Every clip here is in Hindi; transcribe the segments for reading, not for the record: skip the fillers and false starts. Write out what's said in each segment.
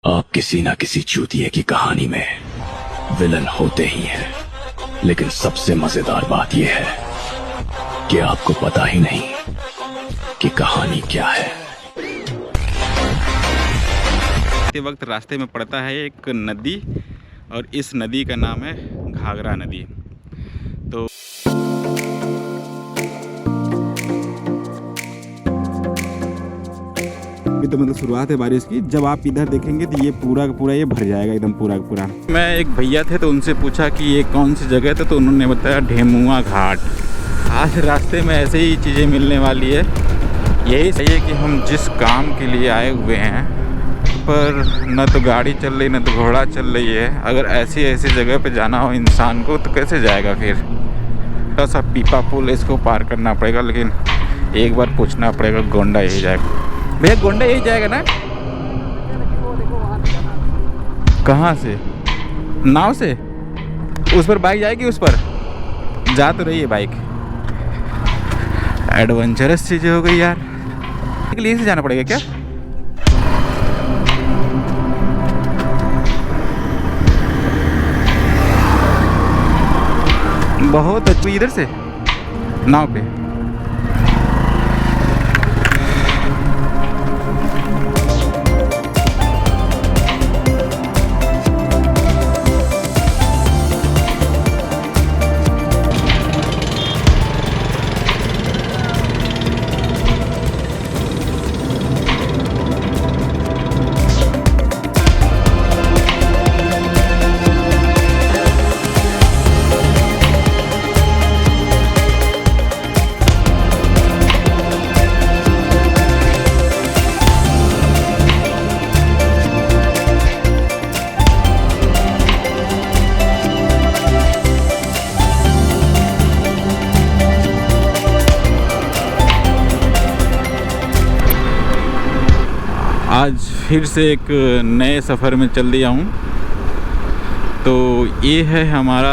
आप किसी ना किसी चूतिए की कहानी में विलन होते ही हैं, लेकिन सबसे मजेदार बात यह है कि आपको पता ही नहीं कि कहानी क्या है। वक्त रास्ते में पड़ता है एक नदी और इस नदी का नाम है घाघरा नदी। तो अभी तो मतलब शुरुआत है बारिश की। जब आप इधर देखेंगे तो ये पूरा का पूरा ये भर जाएगा, एकदम पूरा का पूरा। मैं एक भैया थे तो उनसे पूछा कि ये कौन सी जगह है, तो उन्होंने बताया ढेमुआ घाट। आज रास्ते में ऐसे ही चीज़ें मिलने वाली है। यही सही है कि हम जिस काम के लिए आए हुए हैं पर न तो गाड़ी चल रही न तो घोड़ा चल रही है। अगर ऐसी जगह पे जाना हो इंसान को तो कैसे जाएगा फिर। थोड़ा सा पीपा पुल इसको पार करना पड़ेगा, लेकिन एक बार पूछना पड़ेगा गोंडा यही जाएगा। भैया गोंडा यही जाएगा ना? कहाँ से? नाव से? उस पर बाइक जाएगी? उस पर जा तो रही है बाइक। एडवेंचरस चीज़ें हो गई यार। लिए से जाना पड़ेगा क्या? बहुत अच्छी। इधर से नाव पे आज फिर से एक नए सफ़र में चल दिया हूँ। तो ये है हमारा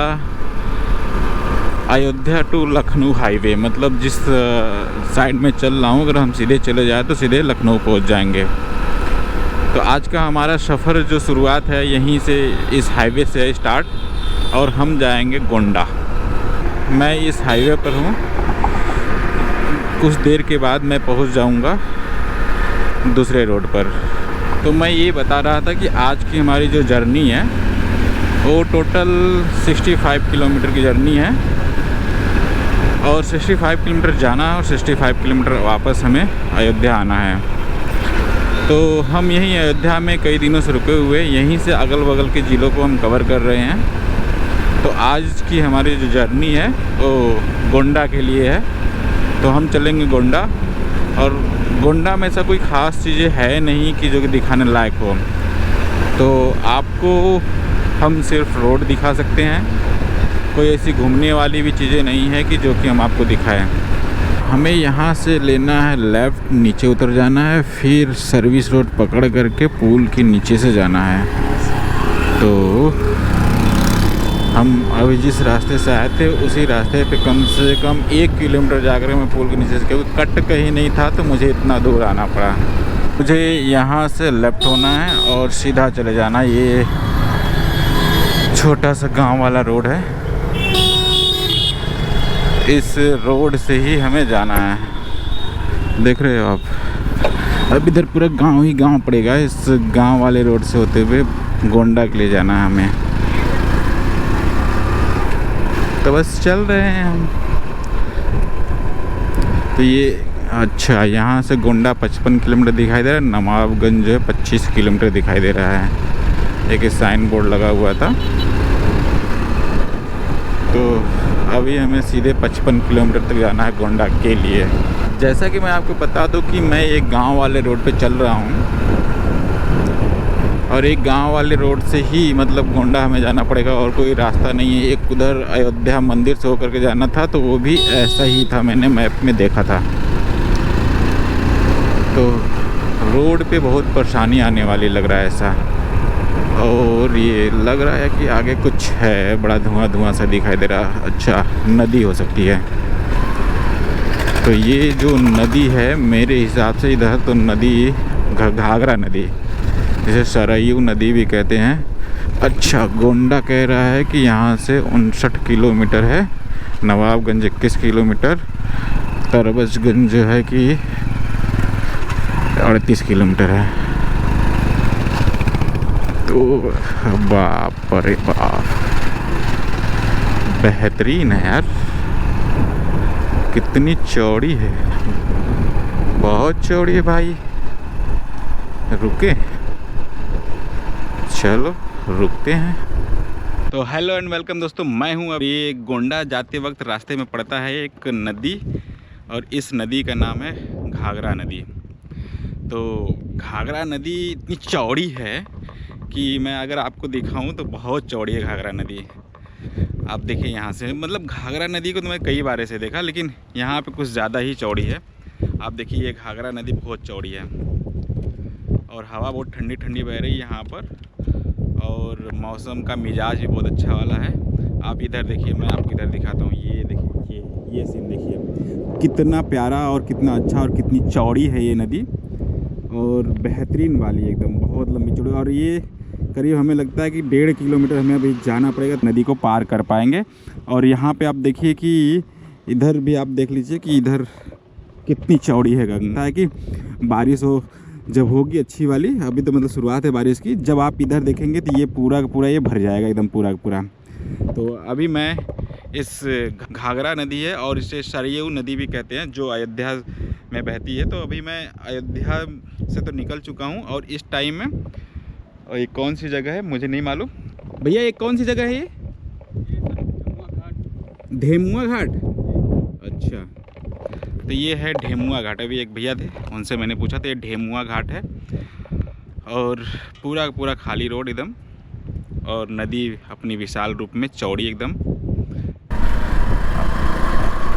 अयोध्या टू लखनऊ हाईवे। मतलब जिस साइड में चल रहा हूँ, अगर हम सीधे चले जाए तो सीधे लखनऊ पहुँच जाएंगे। तो आज का हमारा सफ़र जो शुरुआत है यहीं से, इस हाईवे से है स्टार्ट, और हम जाएंगे गोंडा। मैं इस हाईवे पर हूँ। कुछ देर के बाद मैं पहुँच जाऊँगा दूसरे रोड पर। तो मैं ये बता रहा था कि आज की हमारी जो जर्नी है वो टोटल 65 किलोमीटर की जर्नी है, और 65 किलोमीटर जाना है और 65 किलोमीटर वापस हमें अयोध्या आना है। तो हम यहीं अयोध्या में कई दिनों से रुके हुए, यहीं से अगल बगल के ज़िलों को हम कवर कर रहे हैं। तो आज की हमारी जो जर्नी है वो गोंडा के लिए है। तो हम चलेंगे गोंडा, और गोंडा में ऐसा कोई ख़ास चीज़ें है नहीं कि जो कि दिखाने लायक हो। तो आपको हम सिर्फ रोड दिखा सकते हैं, कोई ऐसी घूमने वाली भी चीज़ें नहीं है कि जो कि हम आपको दिखाएं। हमें यहाँ से लेना है लेफ़्ट, नीचे उतर जाना है, फिर सर्विस रोड पकड़ करके पुल के नीचे से जाना है। तो हम अभी जिस रास्ते से आए थे उसी रास्ते पे कम से कम 1 किलोमीटर जाकर मैं पुल के नीचे से, क्योंकि कट कहीं नहीं था तो मुझे इतना दूर आना पड़ा। मुझे यहाँ से लेफ़्ट होना है और सीधा चले जाना। ये छोटा सा गांव वाला रोड है, इस रोड से ही हमें जाना है। देख रहे हो आप, अब इधर पूरा गांव ही गांव पड़ेगा। इस गांव वाले रोड से होते हुए गोंडा के लिए जाना है हमें। तो बस चल रहे हैं हम। तो ये अच्छा, यहाँ से गोंडा 55 किलोमीटर दिखाई दे रहा है, नवाबगंज जो है 25 किलोमीटर दिखाई दे रहा है। एक साइन बोर्ड लगा हुआ था। तो अभी हमें सीधे 55 किलोमीटर तक जाना है गोंडा के लिए। जैसा कि मैं आपको बता दूं कि मैं एक गांव वाले रोड पे चल रहा हूँ, और एक गांव वाले रोड से ही मतलब गोंडा हमें जाना पड़ेगा, और कोई रास्ता नहीं है। एक उधर अयोध्या मंदिर से होकर के जाना था, तो वो भी ऐसा ही था, मैंने मैप में देखा था। तो रोड पे बहुत परेशानी आने वाली लग रहा है ऐसा। और ये लग रहा है कि आगे कुछ है, बड़ा धुआं सा दिखाई दे रहा। अच्छा, नदी हो सकती है। तो ये जो नदी है मेरे हिसाब से इधर तो नदी घाघरा नदी, इसे सरयू नदी भी कहते हैं। अच्छा, गोंडा कह रहा है कि यहाँ से 59 किलोमीटर है, नवाबगंज 21 किलोमीटर, तरबजगंज जो है कि 38 किलोमीटर है। तो बाप रे बाप, बेहतरीन है यार, कितनी चौड़ी है, बहुत चौड़ी है भाई। रुके, चलो रुकते हैं। तो हेलो एंड वेलकम दोस्तों, मैं हूं अभी गोंडा जाते वक्त रास्ते में पड़ता है एक नदी, और इस नदी का नाम है घाघरा नदी। तो घाघरा नदी इतनी चौड़ी है कि मैं अगर आपको दिखाऊं तो बहुत चौड़ी है घाघरा नदी। आप देखिए यहाँ से, मतलब घाघरा नदी को तो मैं कई बार ऐसे देखा, लेकिन यहाँ पे कुछ ज़्यादा ही चौड़ी है। आप देखिए ये घाघरा नदी बहुत चौड़ी है, और हवा बहुत ठंडी ठंडी बह रही है यहाँ पर, और मौसम का मिजाज भी बहुत अच्छा वाला है। आप इधर देखिए, मैं आपको इधर दिखाता हूँ, ये देखिए, ये सीन देखिए, कितना प्यारा और कितना अच्छा और कितनी चौड़ी है ये नदी, और बेहतरीन वाली एकदम, बहुत लंबी चौड़ी। और ये करीब हमें लगता है कि 1.5 किलोमीटर हमें अभी जाना पड़ेगा, नदी को पार कर पाएंगे। और यहाँ पे आप देखिए कि इधर भी आप देख लीजिए कि इधर कितनी चौड़ी है गंगा, है कि बारिश हो जब होगी अच्छी वाली, अभी तो मतलब शुरुआत है बारिश की, जब आप इधर देखेंगे तो ये पूरा का पूरा ये भर जाएगा एकदम पूरा का पूरा। तो अभी मैं इस घाघरा नदी है और इसे सरयू नदी भी कहते हैं, जो अयोध्या में बहती है। तो अभी मैं अयोध्या से तो निकल चुका हूँ, और इस टाइम में, और ये कौन सी जगह है मुझे नहीं मालूम भैया, ये कौन सी जगह है? ये ढेमुआ घाट। अच्छा, तो ये है ढेमुआ घाट। अभी एक भैया थे, उनसे मैंने पूछा तो ये ढेमुआ घाट है, और पूरा पूरा खाली रोड एकदम, और नदी अपनी विशाल रूप में चौड़ी एकदम।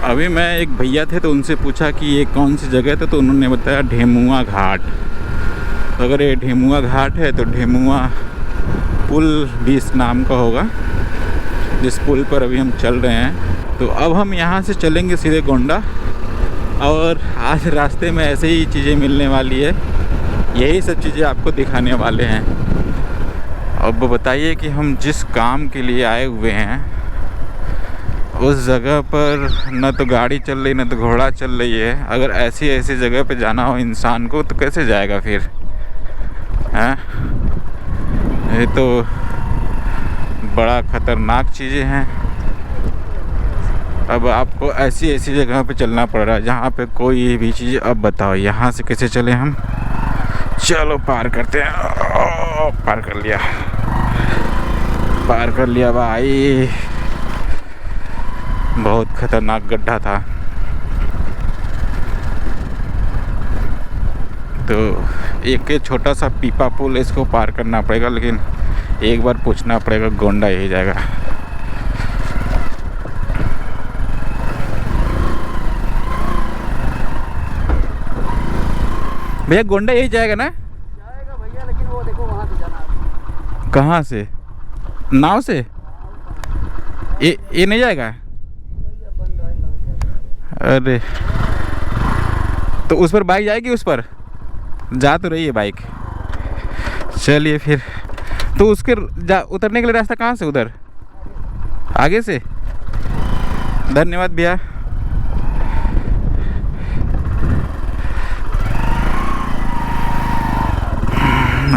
अभी मैं एक भैया थे तो उनसे पूछा कि ये कौन सी जगह है, तो उन्होंने बताया ढेमुआ घाट। तो अगर ये ढेमुआ घाट है तो ढेमुआ पुल भी इस नाम का होगा, जिस पुल पर अभी हम चल रहे हैं। तो अब हम यहाँ से चलेंगे सीधे गोंडा, और आज रास्ते में ऐसे ही चीज़ें मिलने वाली है, यही सब चीज़ें आपको दिखाने वाले हैं। अब बताइए कि हम जिस काम के लिए आए हुए हैं उस जगह पर न तो गाड़ी चल रही न तो घोड़ा चल रही है। अगर ऐसी ऐसी जगह पे जाना हो इंसान को तो कैसे जाएगा फिर, हैं? ये तो बड़ा ख़तरनाक चीज़ें हैं। अब आपको ऐसी ऐसी जगह पे चलना पड़ रहा है जहाँ पे कोई भी चीज़। अब बताओ यहाँ से कैसे चले हम? चलो पार करते हैं। पार कर लिया, पार कर लिया भाई। बहुत खतरनाक गड्ढा था। तो एक छोटा सा पीपा पुल, इसको पार करना पड़ेगा, लेकिन एक बार पूछना पड़ेगा, गोंडा यही जाएगा। भैया गोंडा यही जाएगा ना? जाएगा भैया, लेकिन वो देखो वहाँ से जाना है। कहाँ से? नाव से? ये नहीं जाएगा? अरे तो उस पर बाइक जाएगी? उस पर जा तो रही है बाइक। चलिए फिर। तो उसके उतरने के लिए रास्ता कहाँ से? उधर आगे से? धन्यवाद भैया।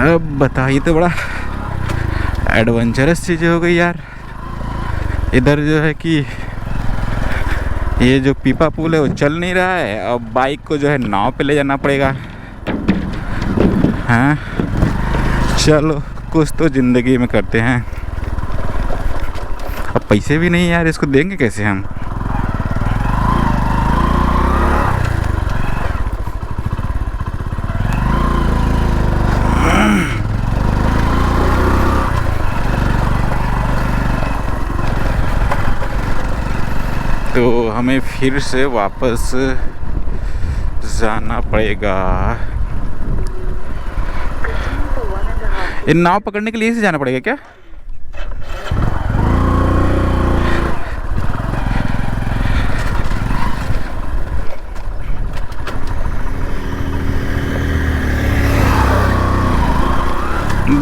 अब बताइए, तो बड़ा एडवेंचरस चीज़ हो गई यार। इधर जो है कि ये जो पीपा पुल है वो चल नहीं रहा है, अब बाइक को जो है नाव पे ले जाना पड़ेगा। हाँ चलो, कुछ तो ज़िंदगी में करते हैं। अब पैसे भी नहीं यार, इसको देंगे कैसे हम? तो हमें फिर से वापस जाना पड़ेगा। इन नाव पकड़ने के लिए से जाना पड़ेगा क्या?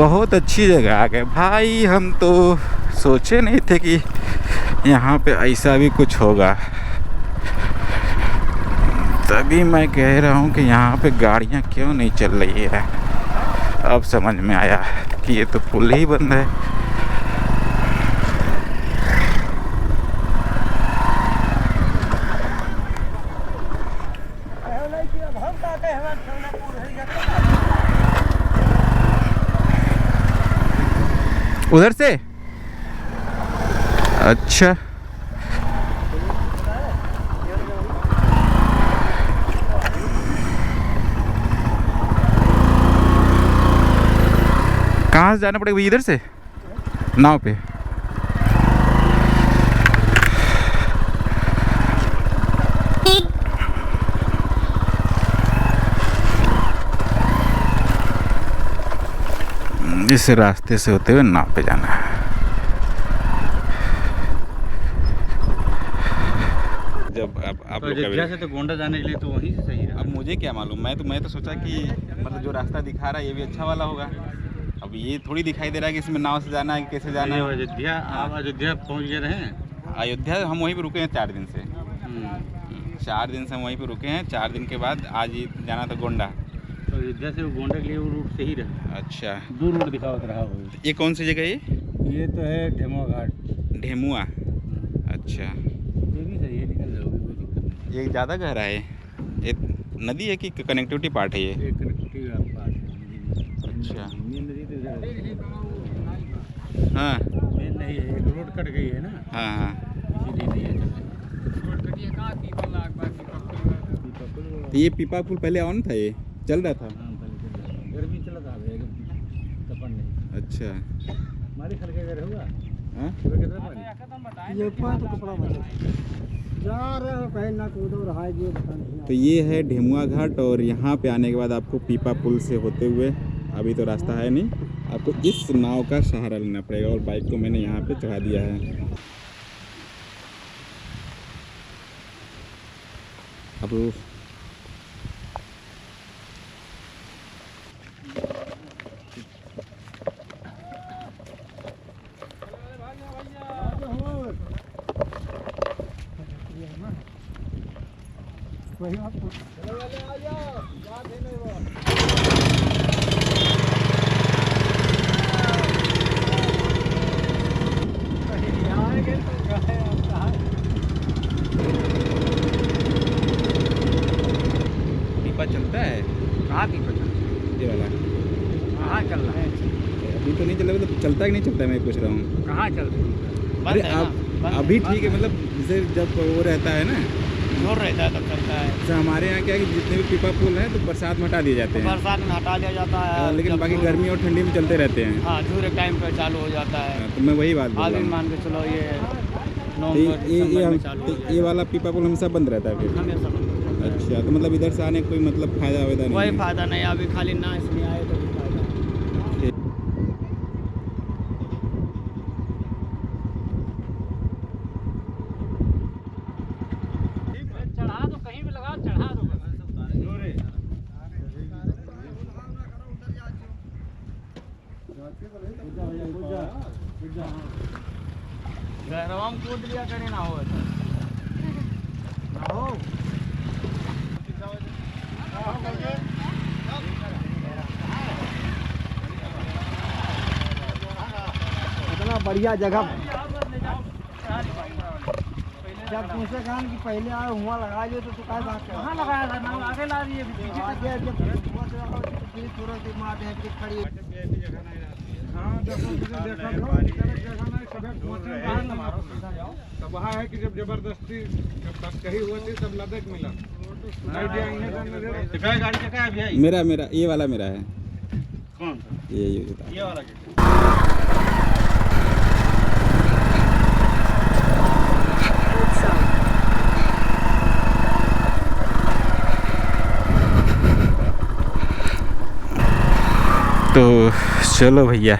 बहुत अच्छी जगह आ गए भाई। हम तो सोचे नहीं थे कि यहाँ पे ऐसा भी कुछ होगा। तभी मैं कह रहा हूँ कि यहाँ पे गाड़ियाँ क्यों नहीं चल रही है। अब समझ में आया कि ये तो पुल ही बंद है। उधर से अच्छा, कहाँ से जाना पड़ेगा? इधर से नाव पे। इस रास्ते से होते हुए नाव पे जाना है। जब आप लोग अयोध्या से तो गोंडा जाने के लिए तो वहीं से सही है। अब मुझे क्या मालूम, मैं तो सोचा कि मतलब जो रास्ता दिखा रहा है ये भी अच्छा वाला होगा। अब ये थोड़ी दिखाई दे रहा है कि इसमें नाव से जाना है कि कैसे जाना है। अयोध्या, आप अयोध्या पहुँच गए रहे हैं? अयोध्या हम वहीं पे रुके हैं 4 दिन से। 4 दिन से हम वहीं पे रुके हैं। 4 दिन के बाद आज ही जाना था गोंडा। तो अयोध्या से वो गोंडा के लिए वो रूट सही रहा। अच्छा, दूर रूट दिखावत रहा हो। ये कौन सी जगह है? ये तो है ढेमुआ घाट। ढेमुआ, अच्छा। ये भी सही है, निकल जाओगे, कोई दिक्कत नहीं। ये ज़्यादा गहरा है? ये नदी है कि कनेक्टिविटी पार्ट है ये? एक कनेक्टिविटी पार्ट है। अच्छा, मेन नदी तो इधर है। हाँ मेन नहीं है, एक रोड कट गई है ना, हाँ हाँ। इसीलिए नहीं है। तो ये पीपा पुल पहले ऑन था, ये चल रहा था? गर्मी चला था, तपन नहीं। अच्छा, हमारे खल के घर होगा। हाँ कितना पानी? ये ऊपर तो कपड़ा बचा जा रहे हो कहीं ना कूदो रहा है ये बता नहीं। तो ये है ढेमुआ घाट और यहाँ पे आने के बाद आपको पीपा पुल से होते हुए, अभी तो रास्ता है नहीं, आपको इस नाव का सहारा लेना पड़ेगा। और बाइक को मैंने यहाँ पे चढ़ा दिया है। अब वही आपको पीपा चलता है? कहाँ की पता? ये वाला कहाँ चल रहा है? अभी तो नहीं चल रहा, तो चलता कि नहीं चलता, मैं पूछ रहा हूँ। कहाँ चल रही है? अरे अभी ठीक है, मतलब जैसे जब वो रहता है ना, जोर रहता है तब चलता है। जैसे हमारे यहाँ क्या है कि जितने भी पीपा पुल हैं तो बरसात में हटा दिए जाते हैं। बरसात में हटा दिया जाता है, लेकिन बाकी गर्मी और ठंडी में चलते रहते हैं। हाँ झूरे टाइम पे चालू हो जाता है। तो मैं वही बात बोल अभी रहा हूँ। मान के चलो ये तो नवंबर दिसंबर में चालू हो ये वाला पीपा पुल हमेशा बंद रहता है फिर? हमेशा बंद होता है। अच्छा, तो मतलब इधर से आने का कोई मतलब फायदा वायदा नहीं कोई है? फायदा नहीं, अभी खाली ना इसमें आए तो भी फायदा है। चढ़ा दो, कहीं भी लगा चढ़ा दो। गहरवाम कूद लिया करे ना हो ना हो। इतना बढ़िया जगह जब दूसरे काम की पहले आए हुआ लगा दिए तो क्या बात है? कहाँ लगाया था नाम? आगे ला दिए पीछे आगे जब हुआ तो लगा तो फिर थोड़ा सी मार दे के खड़ी। हाँ देखो देखा लो जगह नहीं सब पहुंचे बाहर ना मारो। तब वहाँ है कि जब जबरदस्ती जब बस कही हुआ थी तब लदक मिला नहीं दिया इन्हें जाने दे। क्या गाड़ी का क्या है भैया? मेरा ये वाला मेरा है। कौन? ये ये वाला तो चलो भैया,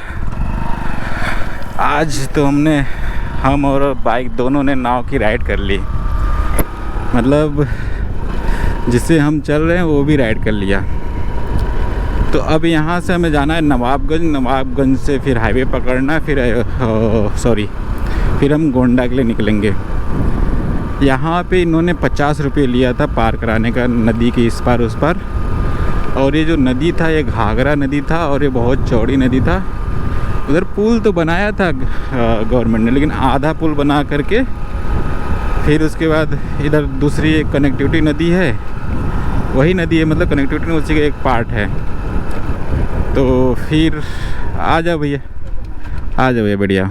आज तो हम और बाइक दोनों ने नाव की राइड कर ली। मतलब जिससे हम चल रहे हैं वो भी राइड कर लिया। तो अब यहाँ से हमें जाना है नवाबगंज, नवाबगंज से फिर हाईवे पकड़ना है, फिर हम गोंडा के लिए निकलेंगे। यहाँ पे इन्होंने 50 रुपये लिया था पार कराने का, नदी के इस पार उस पार। और ये जो नदी था ये घाघरा नदी था और ये बहुत चौड़ी नदी था। उधर पुल तो बनाया था गवर्नमेंट ने, लेकिन आधा पुल बना करके फिर उसके बाद इधर दूसरी एक कनेक्टिविटी नदी है, वही नदी है, मतलब कनेक्टिविटी में उसी का एक पार्ट है। तो फिर आ जाओ भैया, आ जाओ भैया, बढ़िया।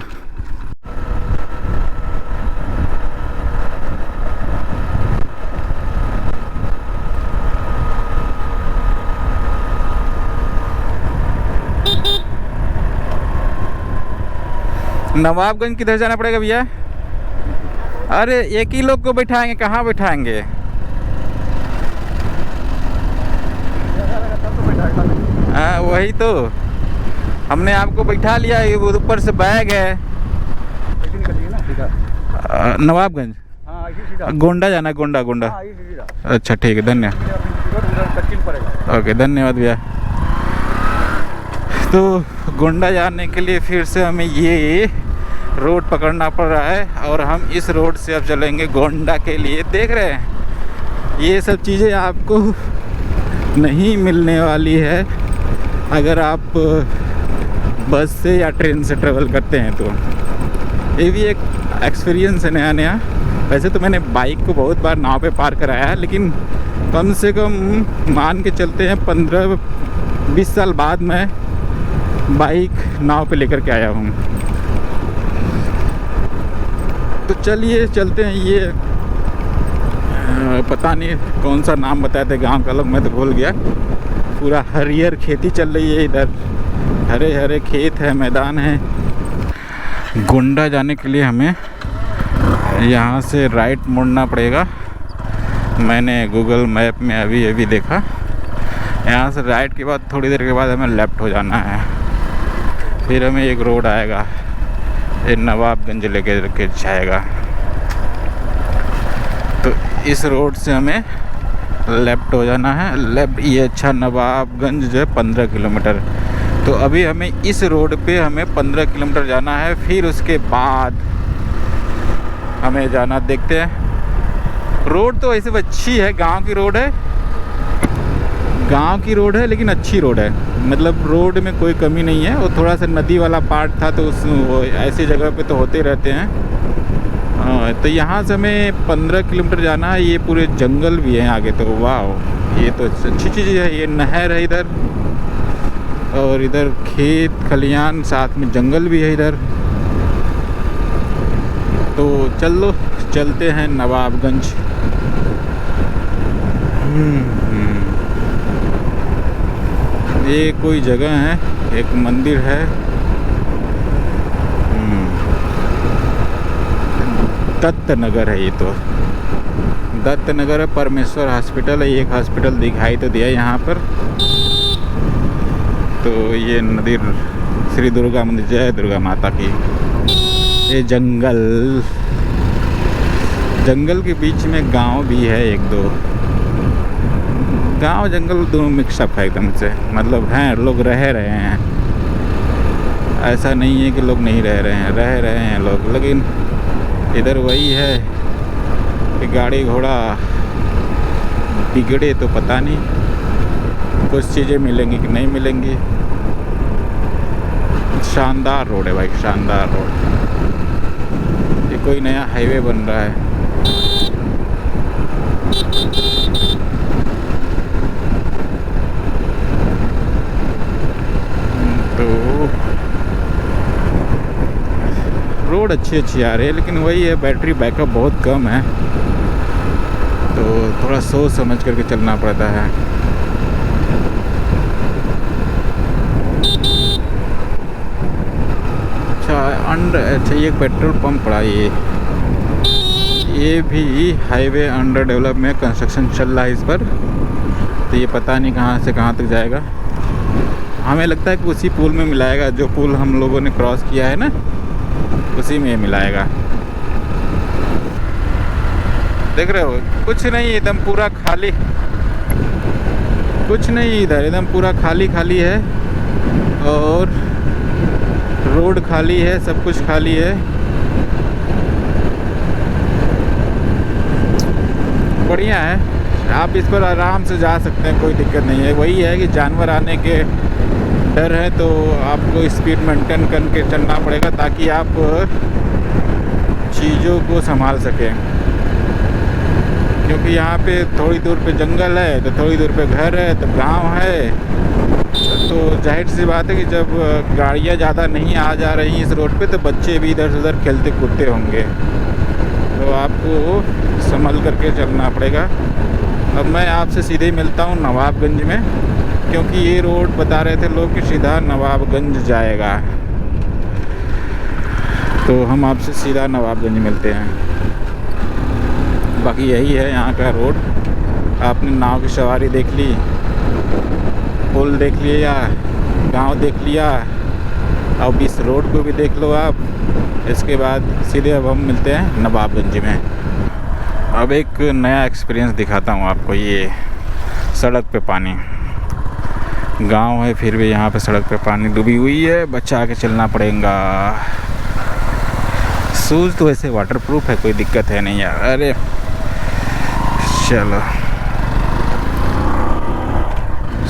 नवाबगंज किधर जाना पड़ेगा भैया? अरे एक ही लोग को बैठाएंगे, कहाँ बैठाएंगे? हाँ वही तो, हमने आपको बैठा लिया है, वो ऊपर से बैग है। नवाबगंज गोंडा जाना है, गोंडा गोंडा। अच्छा ठीक है, धन्यवाद। ओके धन्यवाद भैया। तो गोंडा जाने के लिए फिर से हमें ये रोड पकड़ना पड़ रहा है और हम इस रोड से अब चलेंगे गोंडा के लिए। देख रहे हैं ये सब चीज़ें आपको नहीं मिलने वाली है अगर आप बस से या ट्रेन से ट्रेवल करते हैं। तो ये भी एक एक्सपीरियंस है नया नया। वैसे तो मैंने बाइक को बहुत बार नाव पे पार कराया है, लेकिन कम से कम मान के चलते हैं 15-20 साल बाद मैं बाइक नाव पे लेकर के आया हूँ। तो चलिए चलते हैं। ये पता नहीं कौन सा नाम बताए थे गांव का लोग, मैं तो भूल गया। पूरा हरियर खेती चल रही है इधर, हरे हरे खेत है, मैदान है। गोंडा जाने के लिए हमें यहाँ से राइट मुड़ना पड़ेगा। मैंने गूगल मैप में अभी देखा, यहाँ से राइट के बाद थोड़ी देर के बाद हमें लेफ़्ट हो जाना है। फिर हमें एक रोड आएगा, ये नवाबगंज लेके जाएगा। तो इस रोड से हमें लेफ़्ट हो जाना है। लेफ़्ट ये अच्छा, नवाबगंज जो है 15 किलोमीटर। तो अभी हमें इस रोड पे हमें 15 किलोमीटर जाना है। फिर उसके बाद हमें जाना, देखते हैं। रोड तो वैसे अच्छी है, गांव की रोड है, लेकिन अच्छी रोड है। मतलब रोड में कोई कमी नहीं है। वो थोड़ा सा नदी वाला पार्ट था, तो वो ऐसी जगह पे तो होते रहते हैं। तो यहाँ से हमें 15 किलोमीटर जाना है। ये पूरे जंगल भी है आगे, तो वाह ये तो अच्छी चीज़ है। ये नहर है इधर, और इधर खेत खलियान, साथ में जंगल भी है इधर। तो चलो चलते हैं नवाबगंज। ये कोई जगह है, एक मंदिर है। दत्त नगर है ये तो, दत्त नगर है। परमेश्वर हॉस्पिटल है, एक हॉस्पिटल दिखाई तो दिया यहाँ पर। तो ये मंदिर श्री दुर्गा मंदिर, जय दुर्गा माता की। ये जंगल के बीच में गांव भी है, एक दो गांव जंगल दोनों मिक्सअप है एकदम से। मतलब हैं, लोग रह रहे हैं, ऐसा नहीं है कि लोग नहीं रह रहे हैं लोग। लेकिन इधर वही है कि गाड़ी घोड़ा बिगड़े तो पता नहीं कुछ चीज़ें मिलेंगी कि नहीं मिलेंगी। शानदार रोड है भाई, शानदार रोड। ये कोई नया हाईवे बन रहा है। तो रोड अच्छी आ रही है, लेकिन वही है बैटरी बैकअप बहुत कम है, तो थोड़ा सोच समझ करके चलना पड़ता है। अच्छा ये पेट्रोल पंप पड़ा। ये भी हाईवे अंडर डेवलप में कंस्ट्रक्शन चल रहा है इस पर। तो ये पता नहीं कहाँ से कहाँ तक जाएगा। हमें लगता है कि उसी पुल में मिलाएगा, जो पुल हम लोगों ने क्रॉस किया है ना, उसी में मिलाएगा। देख रहे हो कुछ नहीं, एकदम पूरा खाली कुछ नहीं, इधर एकदम पूरा खाली खाली है और रोड खाली है, सब कुछ खाली है। बढ़िया है, आप इस पर आराम से जा सकते हैं, कोई दिक्कत नहीं है। वही है कि जानवर आने के डर है तो आपको स्पीड मेंटेन करके चलना पड़ेगा ताकि आप चीज़ों को संभाल सकें, क्योंकि यहाँ पे थोड़ी दूर पे जंगल है तो थोड़ी दूर पे घर है तो गांव है। तो जाहिर सी बात है कि जब गाड़ियाँ ज़्यादा नहीं आ जा रही इस रोड पे तो बच्चे भी इधर उधर खेलते कूदते होंगे, तो आपको संभल करके चलना पड़ेगा। अब मैं आपसे सीधे ही मिलता हूँ नवाबगंज में, क्योंकि ये रोड बता रहे थे लोग कि सीधा नवाबगंज जाएगा, तो हम आपसे सीधा नवाबगंज मिलते हैं। बाकी यही है यहाँ का रोड। आपने नाव की सवारी देख ली, पुल देख लिया, गांव देख लिया, अब इस रोड को भी देख लो आप। इसके बाद सीधे अब हम मिलते हैं नवाबगंज में। अब एक नया एक्सपीरियंस दिखाता हूँ आपको। ये सड़क पे पानी, गांव है फिर भी यहाँ पे सड़क पे पानी डूबी हुई है, बचा के चलना पड़ेगा। शूज़ तो वैसे वाटरप्रूफ है, कोई दिक्कत है नहीं यार। अरे चलो,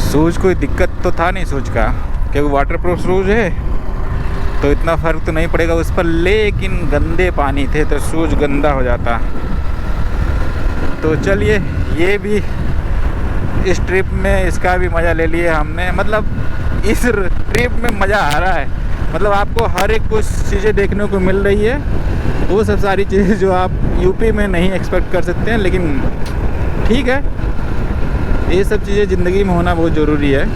शूज़ कोई दिक्कत तो था नहीं शूज़ का, क्योंकि वाटरप्रूफ शूज़ है तो इतना फ़र्क तो नहीं पड़ेगा उस पर। लेकिन गंदे पानी थे तो शूज़ गंदा हो जाता। तो चलिए, ये भी इस ट्रिप में इसका भी मज़ा ले लिए हमने। मतलब इस ट्रिप में मज़ा आ रहा है, मतलब आपको हर एक कुछ चीज़ें देखने को मिल रही है, वो सब सारी चीज़ें जो आप यूपी में नहीं एक्सपेक्ट कर सकते हैं। लेकिन ठीक है, ये सब चीज़ें ज़िंदगी में होना बहुत ज़रूरी है।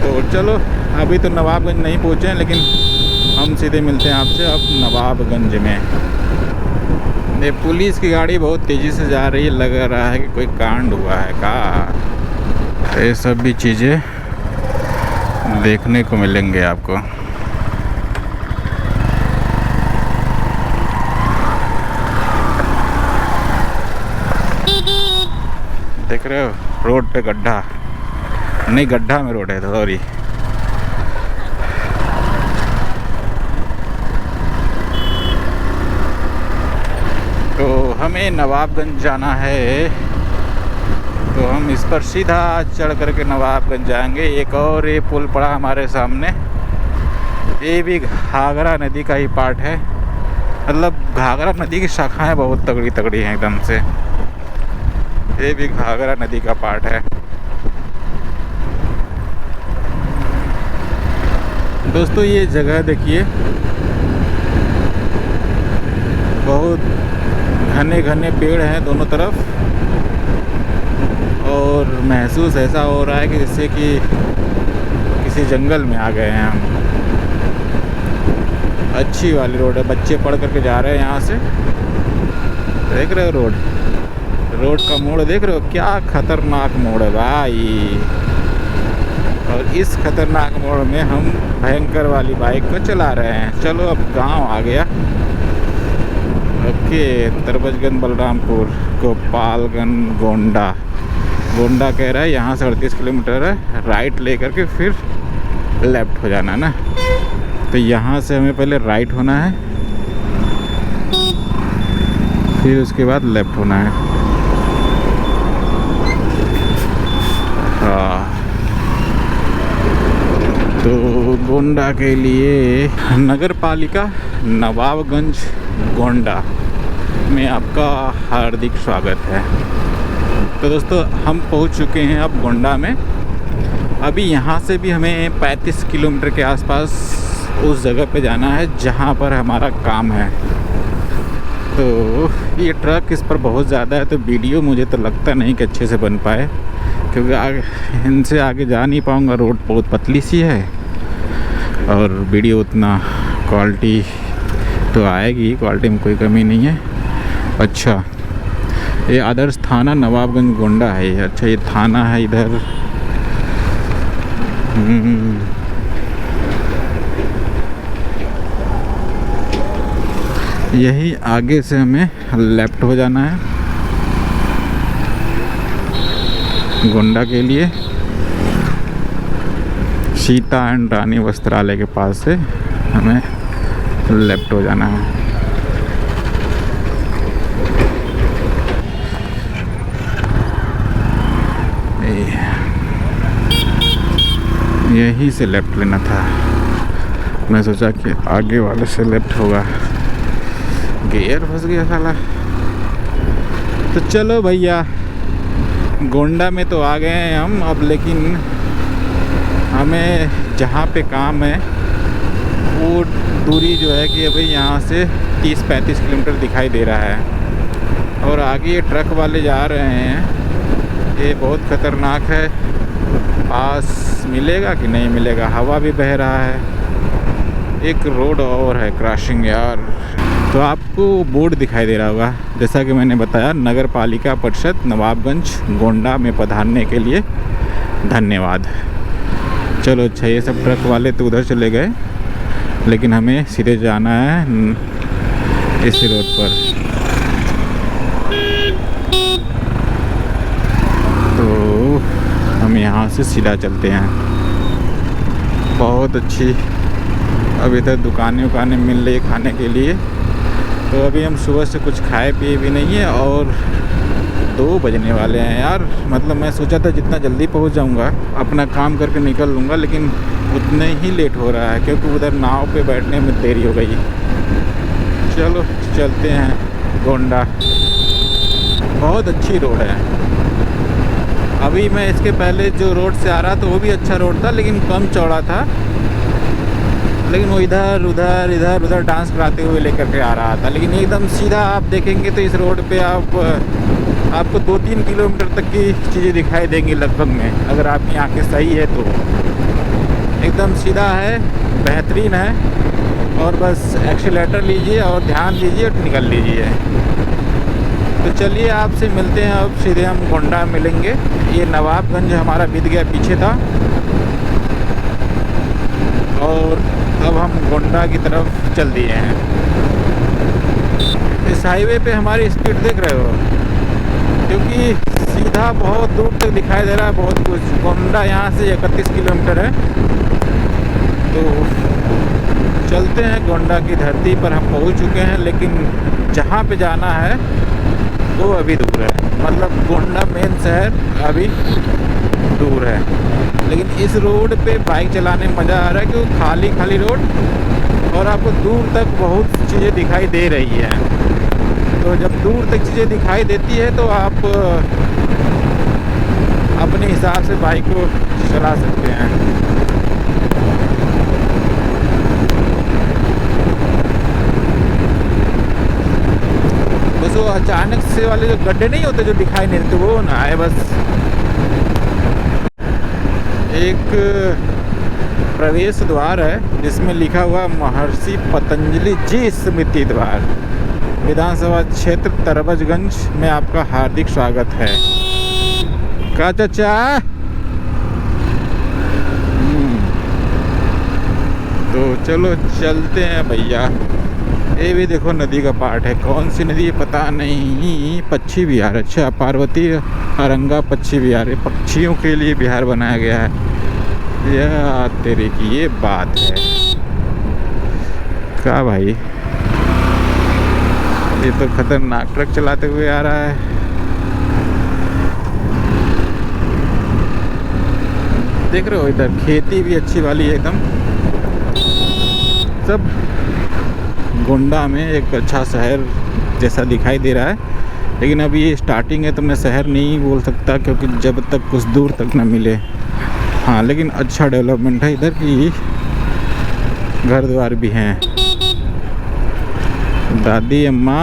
तो चलो, अभी तो नवाबगंज नहीं पहुँचे हैं, लेकिन हम सीधे मिलते हैं आपसे अब नवाबगंज में। ये पुलिस की गाड़ी बहुत तेज़ी से जा रही है, लग रहा है कि कोई कांड हुआ है का। ये सब भी चीज़ें देखने को मिलेंगे आपको। देख रहे हो, रोड पे गड्ढा नहीं, गड्ढा में रोड है, सॉरी। तो हमें नवाबगंज जाना है, तो हम इस पर सीधा चढ़ करके नवाबगंज जाएंगे। एक और ये पुल पड़ा हमारे सामने, ये भी घाघरा नदी का ही पार्ट है। मतलब घाघरा नदी की शाखाएं बहुत तगड़ी तगड़ी हैं एकदम से। ये भी घाघरा नदी का पार्ट है। दोस्तों, ये जगह देखिए, बहुत घने घने पेड़ हैं दोनों तरफ, और महसूस ऐसा हो रहा है कि जैसे कि किसी जंगल में आ गए हैं हम। अच्छी वाली रोड है, बच्चे पढ़ करके जा रहे हैं यहाँ से। देख रहे हो रोड का मोड़ देख रहे हो, क्या खतरनाक मोड़ है भाई। और इस खतरनाक मोड़ में हम भयंकर वाली बाइक को चला रहे हैं। चलो, अब गांव आ गया। ओके, तरबजगंज, बलरामपुर, गोपालगंज, गोंडा कह रहा है। यहाँ से 38 किलोमीटर है। राइट लेकर के फिर लेफ़्ट हो जाना है ना। तो यहाँ से हमें पहले राइट होना है, फिर उसके बाद लेफ़्ट होना है। हाँ, तो गोंडा के लिए नगर पालिका नवाबगंज गोंडा में आपका हार्दिक स्वागत है। तो दोस्तों, हम पहुंच चुके हैं अब गोंडा में। अभी यहाँ से भी हमें 35 किलोमीटर के आसपास उस जगह पे जाना है जहाँ पर हमारा काम है। तो ये ट्रक इस पर बहुत ज़्यादा है, तो वीडियो मुझे तो लगता नहीं कि अच्छे से बन पाए, क्योंकि आगे इनसे आगे जा नहीं पाऊँगा। रोड बहुत पतली सी है और वीडियो उतना क्वालिटी तो आएगी, क्वालिटी में कोई कमी नहीं है। अच्छा, ये आदर्श थाना नवाबगंज गोंडा है। अच्छा, ये थाना है इधर। यही आगे से हमें लेफ़्ट हो जाना है। गोंडा के लिए। सीता एंड रानी वस्त्रालय के पास से हमें लेफ्ट हो जाना है। यहीं से लेफ्ट लेना था, मैं सोचा कि आगे वाले से लेफ्ट होगा, गियर फंस गया साला। तो चलो भैया, गोंडा में तो आ गए हैं हम अब, लेकिन हमें जहाँ पे काम है वो दूरी जो है कि अभी यहाँ से 30-35 किलोमीटर दिखाई दे रहा है, और आगे ये ट्रक वाले जा रहे हैं। ये बहुत ख़तरनाक है, पास मिलेगा कि नहीं मिलेगा, हवा भी बह रहा है। एक रोड और है क्रॉसिंग यार। तो आपको बोर्ड दिखाई दे रहा होगा, जैसा कि मैंने बताया, नगर पालिका परिषद नवाबगंज गोंडा में पधारने के लिए धन्यवाद। चलो अच्छा, ये सब ट्रक वाले तो उधर चले गए, लेकिन हमें सीधे जाना है इस रोड पर। तो हम यहाँ से सीधा चलते हैं। बहुत अच्छी अब इधर दुकानें मिल रही खाने के लिए। तो अभी हम सुबह से कुछ खाए पिए भी नहीं है, और 2 बजने वाले हैं यार। मतलब मैं सोचा था जितना जल्दी पहुंच जाऊंगा अपना काम करके निकल लूँगा, लेकिन उतने ही लेट हो रहा है क्योंकि उधर नाव पे बैठने में देरी हो गई। चलो चलते हैं गोंडा। बहुत अच्छी रोड है। अभी मैं इसके पहले जो रोड से आ रहा था वो भी अच्छा रोड था, लेकिन कम चौड़ा था, लेकिन वो इधर उधर डांस कराते हुए लेकर के आ रहा था। लेकिन एकदम सीधा आप देखेंगे तो इस रोड पे आपको 2-3 किलोमीटर तक की चीज़ें दिखाई देंगी लगभग में, अगर आपकी आंखें सही है तो। एकदम सीधा है, बेहतरीन है, और बस एक्सीलेटर लीजिए और ध्यान दीजिए और निकल लीजिए। तो चलिए आपसे मिलते हैं, अब सीधे हम गोंडा मिलेंगे। ये नवाबगंज हमारा बीत गया, पीछे था, और अब हम गोंडा की तरफ चल दिए हैं। इस हाईवे पे हमारी स्पीड देख रहे हो, क्योंकि सीधा बहुत दूर तक दिखाई दे रहा है बहुत कुछ। गोंडा यहाँ से 31 किलोमीटर है। तो चलते हैं, गोंडा की धरती पर हम पहुँच चुके हैं, लेकिन जहाँ पे जाना है वो अभी दूर है। मतलब गोंडा मेन शहर अभी दूर है, लेकिन इस रोड पे बाइक चलाने में मज़ा आ रहा है क्योंकि खाली रोड, और आपको दूर तक बहुत चीज़ें दिखाई दे रही है। तो जब दूर तक चीज़ें दिखाई देती है तो आप अपने हिसाब से बाइक को चला सकते हैं। बस वो अचानक से वाले जो गड्ढे नहीं होते जो दिखाई नहीं देते, वो ना आए बस। एक प्रवेश द्वार है जिसमें लिखा हुआ महर्षि पतंजलि जी स्मृति द्वार, विधानसभा क्षेत्र तरबजगंज में आपका हार्दिक स्वागत है। का चाचा? तो चलो चलते हैं भैया। ये भी देखो नदी का पार्ट है, कौन सी नदी है पता नहीं। पक्षी विहार, अच्छा, पार्वती अरंगा पक्षी विहार, पक्षियों के लिए विहार बनाया गया है। यह तेरे की ये बात है क्या भाई? ये तो खतरनाक ट्रक चलाते हुए आ रहा है। देख रहे हो इधर खेती भी अच्छी वाली है एकदम। सब गोंडा में एक अच्छा शहर जैसा दिखाई दे रहा है, लेकिन अभी ये स्टार्टिंग है तो मैं शहर नहीं बोल सकता क्योंकि जब तक कुछ दूर तक ना मिले। हाँ, लेकिन अच्छा डेवलपमेंट है इधर की, घर द्वार भी हैं। दादी अम्मा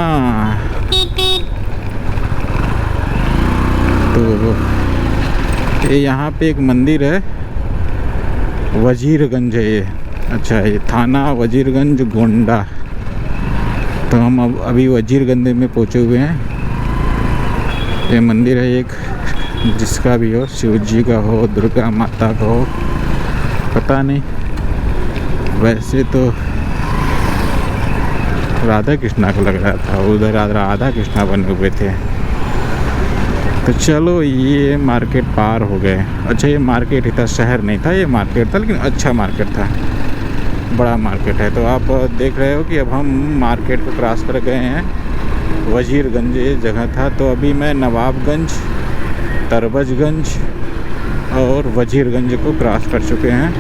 तो ये यहाँ पे एक मंदिर है, वजीरगंज है ये। अच्छा, ये थाना वजीरगंज गोंडा। तो हम अब अभी वजीरगंज में पहुँचे हुए हैं। ये मंदिर है एक, जिसका भी हो, शिव जी का हो, दुर्गा माता का हो, पता नहीं। वैसे तो राधा कृष्णा को लग रहा था, उधर राधा कृष्णा बने हुए थे। तो चलो ये मार्केट पार हो गए। अच्छा ये मार्केट था, शहर नहीं था, ये मार्केट था, लेकिन अच्छा मार्केट था, बड़ा मार्केट है। तो आप देख रहे हो कि अब हम मार्केट को क्रॉस कर गए हैं। वजीरगंज ये जगह था, तो अभी मैं नवाबगंज, तरबजगंज और वजीरगंज को क्रॉस कर चुके हैं।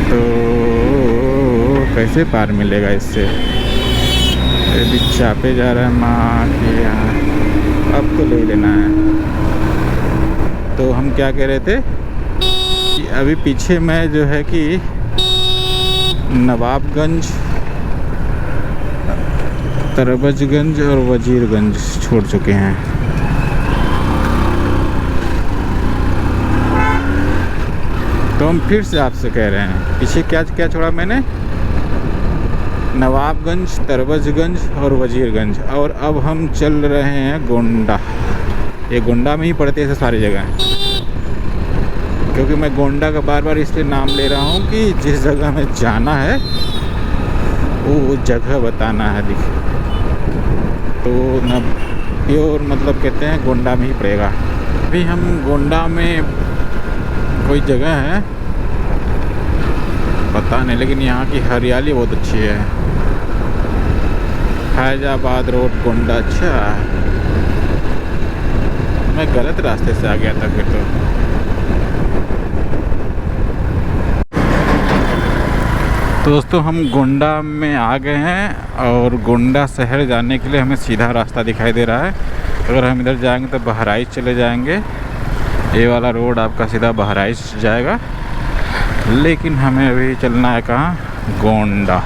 तो कैसे पार मिलेगा इससे? अभी चापे जा रहा है माँ के यहाँ, अब तो ले लेना है। तो हम क्या कह रहे थे कि अभी पीछे मैं जो है कि नवाबगंज, तरबजगंज और वजीरगंज छोड़ चुके हैं। तो हम फिर से आपसे कह रहे हैं, पीछे क्या क्या छोड़ा मैंने? नवाबगंज, तरबजगंज और वजीरगंज। और अब हम चल रहे हैं गोंडा। ये गोंडा में ही पड़ते हैं सारी जगह, क्योंकि मैं गोंडा का बार बार इसलिए नाम ले रहा हूँ कि जिस जगह में जाना है वो जगह बताना है। देखिए तो न प्योर मतलब कहते हैं गोंडा में ही पड़ेगा। अभी हम गोंडा में कोई जगह है पता नहीं, लेकिन यहाँ की हरियाली बहुत अच्छी है। फैजाबाद रोड गोंडा। अच्छा मैं गलत रास्ते से आ गया था फिर तो। दोस्तों हम गोंडा में आ गए हैं और गोंडा शहर जाने के लिए हमें सीधा रास्ता दिखाई दे रहा है। अगर हम इधर जाएंगे तो बहराइच चले जाएंगे। ये वाला रोड आपका सीधा बहराइच जाएगा, लेकिन हमें अभी चलना है कहाँ? गोंडा।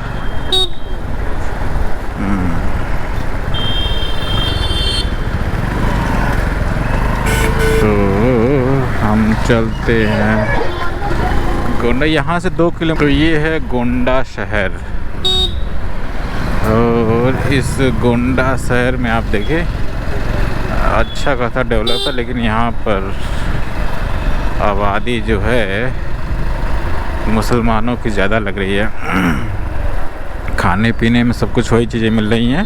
तो हम चलते हैं गोंडा, यहाँ से 2 किलोमीटर। तो ये है गोंडा शहर, और इस गोंडा शहर में आप देखिए अच्छा खासा डेवलप है, लेकिन यहाँ पर आबादी जो है मुसलमानों की ज़्यादा लग रही है। खाने पीने में सब कुछ वही चीज़ें मिल रही हैं।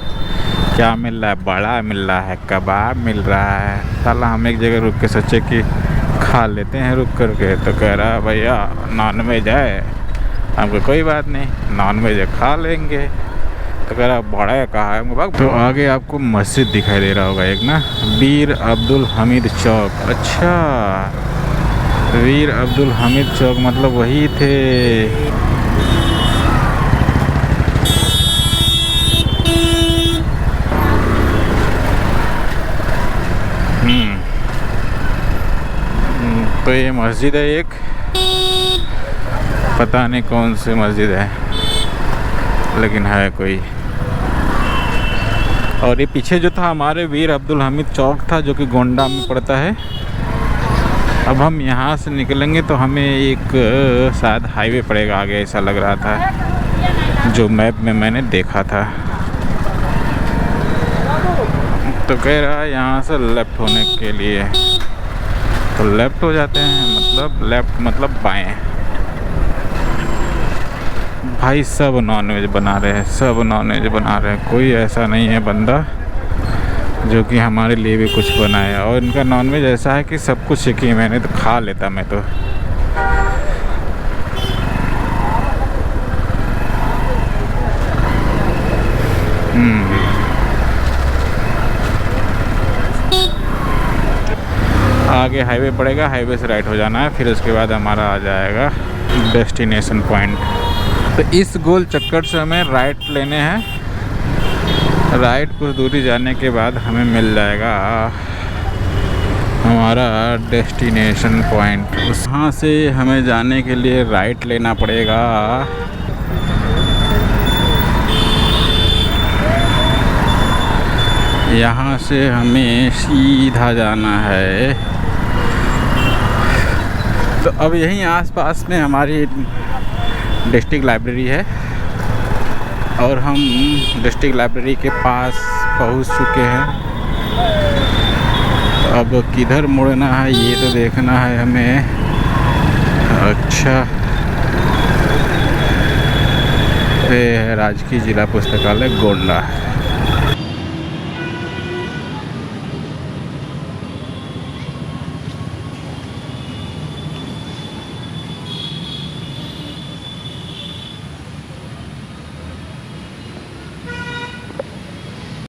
क्या मिल रहा है? बड़ा मिल रहा है, कबाब मिल रहा है। साला हम एक जगह रुक के सोचे कि खा लेते हैं रुक करके, तो कह रहा भैया नॉन वेज है। हमको कोई बात नहीं, नॉन वेज है खा लेंगे। तो कह रहा बड़ा कहा है। तो आगे आपको मस्जिद दिखाई दे रहा होगा एक ना, वीर अब्दुल हमीद चौक। अच्छा वीर अब्दुल हमीद चौक मतलब वही थे। तो ये मस्जिद है एक, पता नहीं कौन सी मस्जिद है, लेकिन है कोई। और ये पीछे जो था हमारे वीर अब्दुल हमीद चौक था, जो कि गोंडा में पड़ता है। अब हम यहाँ से निकलेंगे तो हमें एक शायद हाईवे पड़ेगा आगे, ऐसा लग रहा था जो मैप में मैंने देखा था। तो कह रहा है यहाँ से लेफ़्ट होने के लिए, तो लेफ़्ट हो जाते हैं। मतलब लेफ़्ट मतलब बाएं। भाई सब नॉनवेज बना रहे हैं, सब नॉनवेज बना रहे हैं। कोई ऐसा नहीं है बंदा जो कि हमारे लिए भी कुछ बनाए। और इनका नॉनवेज ऐसा है कि सब कुछ सीखी, मैंने तो खा लेता मैं तो। आगे हाईवे पड़ेगा, हाईवे से राइट हो जाना है, फिर उसके बाद हमारा आ जाएगा डेस्टिनेशन पॉइंट। तो इस गोल चक्कर से हमें राइट लेने हैं। राइट कुछ दूरी जाने के बाद हमें मिल जाएगा हमारा डेस्टिनेशन पॉइंट। वहाँ से हमें जाने के लिए राइट लेना पड़ेगा। यहाँ से हमें सीधा जाना है। तो अब यहीं आसपास में हमारी डिस्ट्रिक्ट लाइब्रेरी है और हम डिस्ट्रिक्ट लाइब्रेरी के पास पहुंच चुके हैं। अब किधर मुड़ना है ये तो देखना है हमें। अच्छा ये है राजकीय जिला पुस्तकालय गोंडा।